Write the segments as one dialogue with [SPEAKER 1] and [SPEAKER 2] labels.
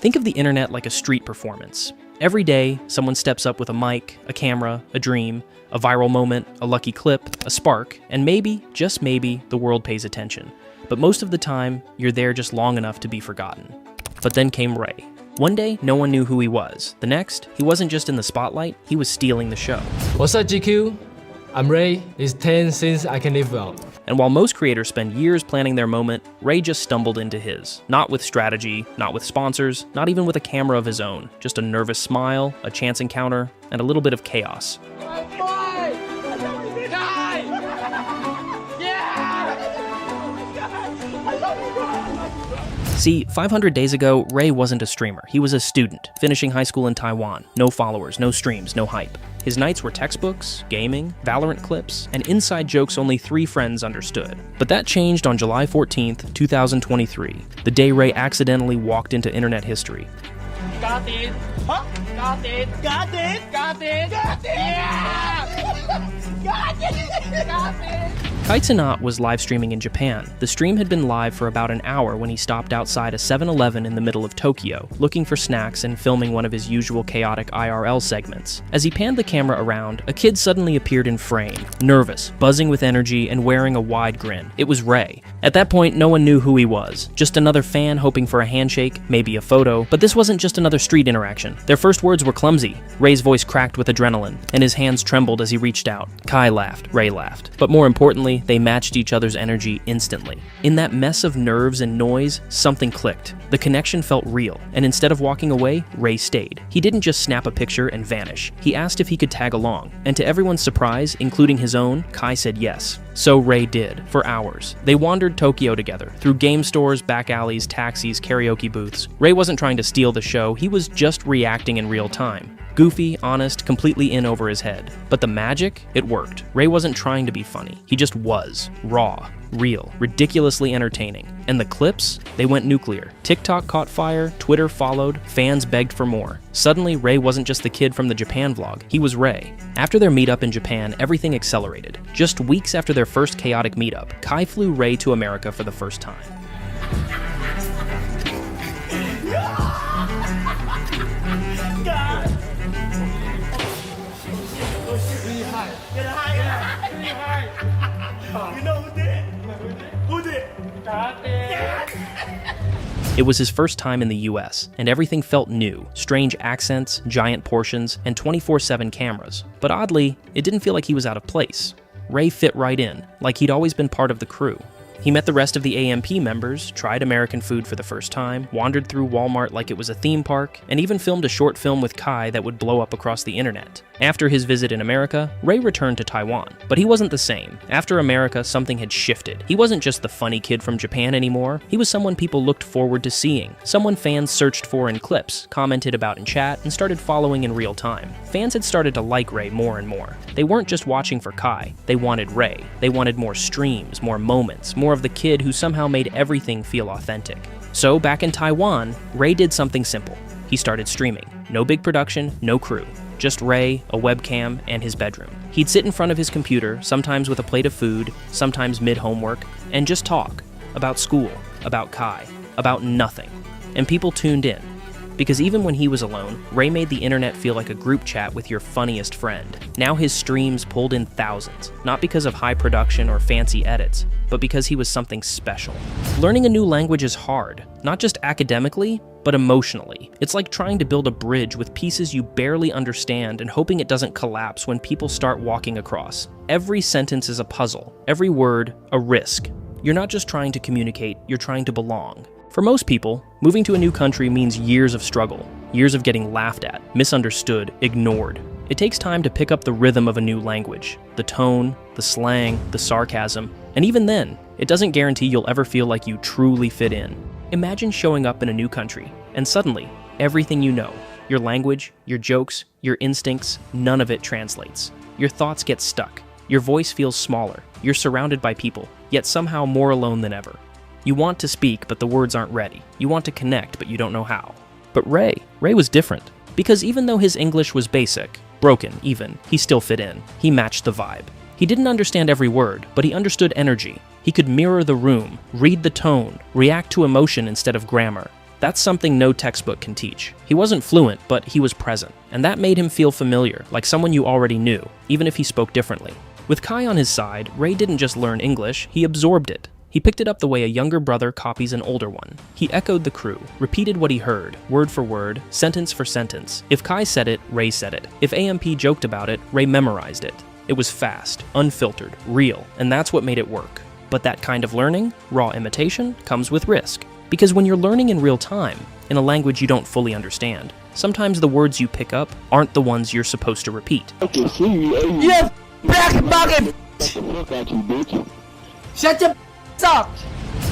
[SPEAKER 1] Think of the internet like a street performance. Every day, someone steps up with a mic, a camera, a dream, a viral moment, a lucky clip, a spark, and maybe, just maybe, the world pays attention. But most of the time, you're there just long enough to be forgotten. But then came Ray. One day, no one knew who he was. The next, he wasn't just in the spotlight, he was stealing the show.
[SPEAKER 2] What's up, GQ? I'm Ray. It's 10 since I can live well.
[SPEAKER 1] And while most creators spend years planning their moment, Ray just stumbled into his. Not with strategy, not with sponsors, not even with a camera of his own. Just a nervous smile, a chance encounter, and a little bit of chaos. See, 500 days ago, Ray wasn't a streamer. He was a student, finishing high school in Taiwan. No followers, no streams, no hype. His nights were textbooks, gaming, Valorant clips, and inside jokes only 3 friends understood. But that changed on July 14th, 2023, the day Ray accidentally walked into internet history.
[SPEAKER 3] Got it! Huh? Got it! Got it! Got it! Got it! Yeah! Got it! Got it!
[SPEAKER 1] Kai Cenat was live streaming in Japan. The stream had been live for about an hour when he stopped outside a 7-Eleven in the middle of Tokyo, looking for snacks and filming one of his usual chaotic IRL segments. As he panned the camera around, a kid suddenly appeared in frame, nervous, buzzing with energy, and wearing a wide grin. It was Ray. At that point, no one knew who he was. Just another fan hoping for a handshake, maybe a photo, but this wasn't just another street interaction. Their first words were clumsy. Ray's voice cracked with adrenaline, and his hands trembled as he reached out. Kai laughed, Ray laughed. But more importantly, they matched each other's energy instantly. In that mess of nerves and noise, something clicked. The connection felt real, and instead of walking away, Ray stayed. He didn't just snap a picture and vanish. He asked if he could tag along, and to everyone's surprise, including his own, Kai said yes. So Ray did, for hours. They wandered Tokyo together, through game stores, back alleys, taxis, karaoke booths. Ray wasn't trying to steal the show, he was just reacting in real time. Goofy, honest, completely in over his head. But the magic? It worked. Ray wasn't trying to be funny. He just was. Raw. Real. Ridiculously entertaining. And the clips? They went nuclear. TikTok caught fire, Twitter followed, fans begged for more. Suddenly, Ray wasn't just the kid from the Japan vlog. He was Ray. After their meetup in Japan, everything accelerated. Just weeks after their first chaotic meetup, Kai flew Ray to America for the first time.
[SPEAKER 3] You know who did? Who did? Got it!
[SPEAKER 1] It was his first time in the US, and everything felt new. Strange accents, giant portions, and 24/7 cameras. But oddly, it didn't feel like he was out of place. Ray fit right in, like he'd always been part of the crew. He met the rest of the AMP members, tried American food for the first time, wandered through Walmart like it was a theme park, and even filmed a short film with Kai that would blow up across the internet. After his visit in America, Ray returned to Taiwan. But he wasn't the same. After America, something had shifted. He wasn't just the funny kid from Japan anymore. He was someone people looked forward to seeing. Someone fans searched for in clips, commented about in chat, and started following in real time. Fans had started to like Ray more and more. They weren't just watching for Kai. They wanted Ray. They wanted more streams, more moments, more of the kid who somehow made everything feel authentic. So back in Taiwan, Ray did something simple. He started streaming. No big production, no crew. Just Ray, a webcam, and his bedroom. He'd sit in front of his computer, sometimes with a plate of food, sometimes mid-homework, and just talk. About school, about Kai, about nothing. And people tuned in. Because even when he was alone, Ray made the internet feel like a group chat with your funniest friend. Now his streams pulled in thousands, not because of high production or fancy edits, but because he was something special. Learning a new language is hard, not just academically, but emotionally. It's like trying to build a bridge with pieces you barely understand and hoping it doesn't collapse when people start walking across. Every sentence is a puzzle, every word a risk. You're not just trying to communicate, you're trying to belong. For most people, moving to a new country means years of struggle, years of getting laughed at, misunderstood, ignored. It takes time to pick up the rhythm of a new language, the tone, the slang, the sarcasm, and even then, it doesn't guarantee you'll ever feel like you truly fit in. Imagine showing up in a new country, and suddenly, everything you know, your language, your jokes, your instincts, none of it translates. Your thoughts get stuck. Your voice feels smaller. You're surrounded by people, yet somehow more alone than ever. You want to speak, but the words aren't ready. You want to connect, but you don't know how. But Ray was different. Because even though his English was basic, broken even, he still fit in. He matched the vibe. He didn't understand every word, but he understood energy. He could mirror the room, read the tone, react to emotion instead of grammar. That's something no textbook can teach. He wasn't fluent, but he was present, and that made him feel familiar, like someone you already knew, even if he spoke differently. With Kai on his side, Ray didn't just learn English, he absorbed it. He picked it up the way a younger brother copies an older one. He echoed the crew, repeated what he heard, word for word, sentence for sentence. If Kai said it, Ray said it. If AMP joked about it, Ray memorized it. It was fast, unfiltered, real, and that's what made it work. But that kind of learning, raw imitation, comes with risk. Because when you're learning in real time, in a language you don't fully understand, sometimes the words you pick up aren't the ones you're supposed to repeat.
[SPEAKER 3] Yeah, black bucket. Shut your up.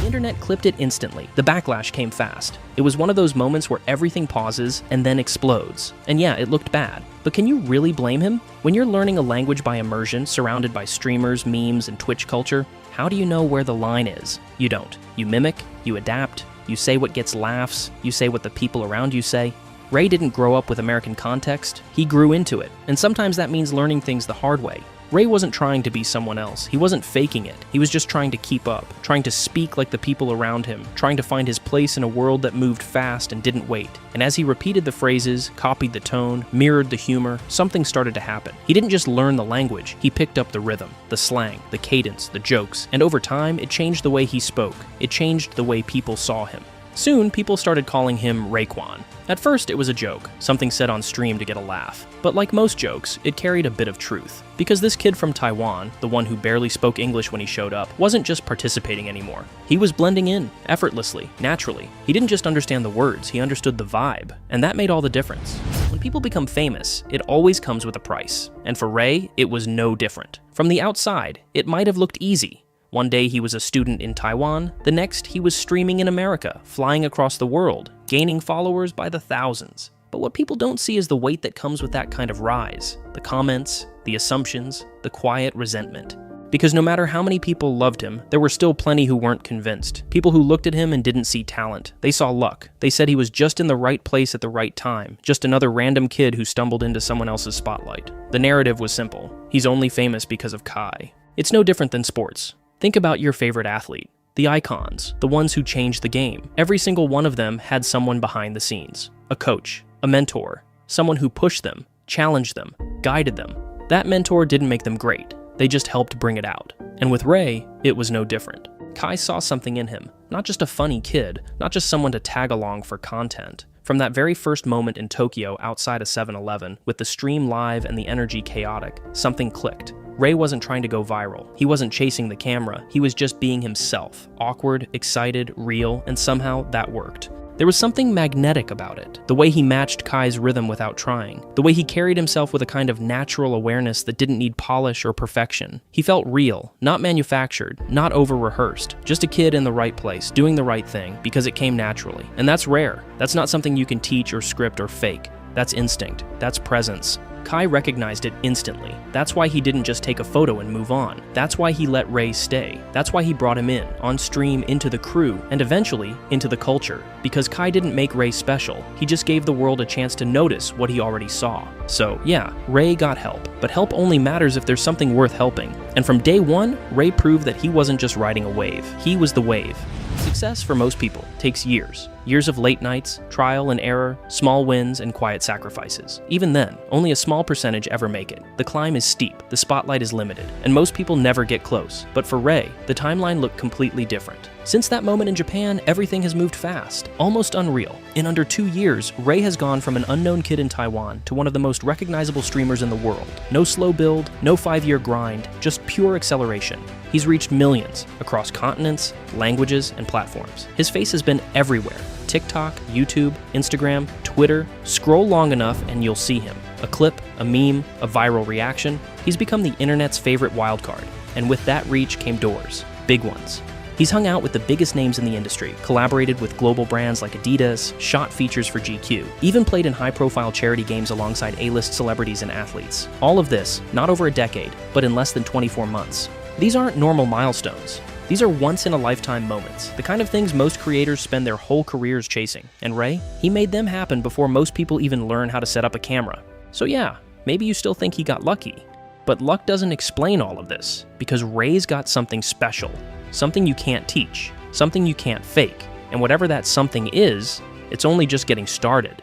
[SPEAKER 1] The internet clipped it instantly. The backlash came fast. It was one of those moments where everything pauses and then explodes. And yeah, it looked bad. But can you really blame him? When you're learning a language by immersion, surrounded by streamers, memes, and Twitch culture, how do you know where the line is? You don't. You mimic, you adapt, you say what gets laughs, you say what the people around you say. Ray didn't grow up with American context, he grew into it. And sometimes that means learning things the hard way. Ray wasn't trying to be someone else. He wasn't faking it. He was just trying to keep up, trying to speak like the people around him, trying to find his place in a world that moved fast and didn't wait. And as he repeated the phrases, copied the tone, mirrored the humor, something started to happen. He didn't just learn the language, he picked up the rhythm, the slang, the cadence, the jokes, and over time, it changed the way he spoke. It changed the way people saw him. Soon, people started calling him Raekwon. At first, it was a joke, something said on stream to get a laugh. But like most jokes, it carried a bit of truth. Because this kid from Taiwan, the one who barely spoke English when he showed up, wasn't just participating anymore. He was blending in, effortlessly, naturally. He didn't just understand the words, he understood the vibe. And that made all the difference. When people become famous, it always comes with a price. And for Ray, it was no different. From the outside, it might have looked easy. One day he was a student in Taiwan, the next he was streaming in America, flying across the world, gaining followers by the thousands. But what people don't see is the weight that comes with that kind of rise. The comments, the assumptions, the quiet resentment. Because no matter how many people loved him, there were still plenty who weren't convinced. People who looked at him and didn't see talent. They saw luck. They said he was just in the right place at the right time, just another random kid who stumbled into someone else's spotlight. The narrative was simple. He's only famous because of Kai. It's no different than sports. Think about your favorite athlete. The icons, the ones who changed the game. Every single one of them had someone behind the scenes. A coach, a mentor, someone who pushed them, challenged them, guided them. That mentor didn't make them great. They just helped bring it out. And with Ray, it was no different. Kai saw something in him. Not just a funny kid, not just someone to tag along for content. From that very first moment in Tokyo outside a 7-Eleven, with the stream live and the energy chaotic, something clicked. Ray wasn't trying to go viral. He wasn't chasing the camera. He was just being himself. Awkward, excited, real, and somehow that worked. There was something magnetic about it. The way he matched Kai's rhythm without trying. The way he carried himself with a kind of natural awareness that didn't need polish or perfection. He felt real, not manufactured, not over-rehearsed. Just a kid in the right place, doing the right thing, because it came naturally. And that's rare. That's not something you can teach or script or fake. That's instinct. That's presence. Kai recognized it instantly. That's why he didn't just take a photo and move on. That's why he let Ray stay. That's why he brought him in, on stream, into the crew, and eventually, into the culture. Because Kai didn't make Ray special. He just gave the world a chance to notice what he already saw. So, yeah, Ray got help. But help only matters if there's something worth helping. And from day one, Ray proved that he wasn't just riding a wave. He was the wave. Success for most people takes years. Years of late nights, trial and error, small wins, and quiet sacrifices. Even then, only a small percentage ever make it. The climb is steep, the spotlight is limited, and most people never get close. But for Ray, the timeline looked completely different. Since that moment in Japan, everything has moved fast, almost unreal. In under 2 years, Ray has gone from an unknown kid in Taiwan to one of the most recognizable streamers in the world. No slow build, no 5-year grind, just pure acceleration. He's reached millions across continents, languages, and platforms. His face has been everywhere. TikTok, YouTube, Instagram, Twitter. Scroll long enough and you'll see him. A clip, a meme, a viral reaction. He's become the internet's favorite wildcard. And with that reach came doors. Big ones. He's hung out with the biggest names in the industry, collaborated with global brands like Adidas, shot features for GQ, even played in high-profile charity games alongside A-list celebrities and athletes. All of this, not over a decade, but in less than 24 months. These aren't normal milestones. These are once-in-a-lifetime moments, the kind of things most creators spend their whole careers chasing. And Ray, he made them happen before most people even learn how to set up a camera. So yeah, maybe you still think he got lucky. But luck doesn't explain all of this, because Ray's got something special. Something you can't teach, something you can't fake, and whatever that something is, It's only just getting started.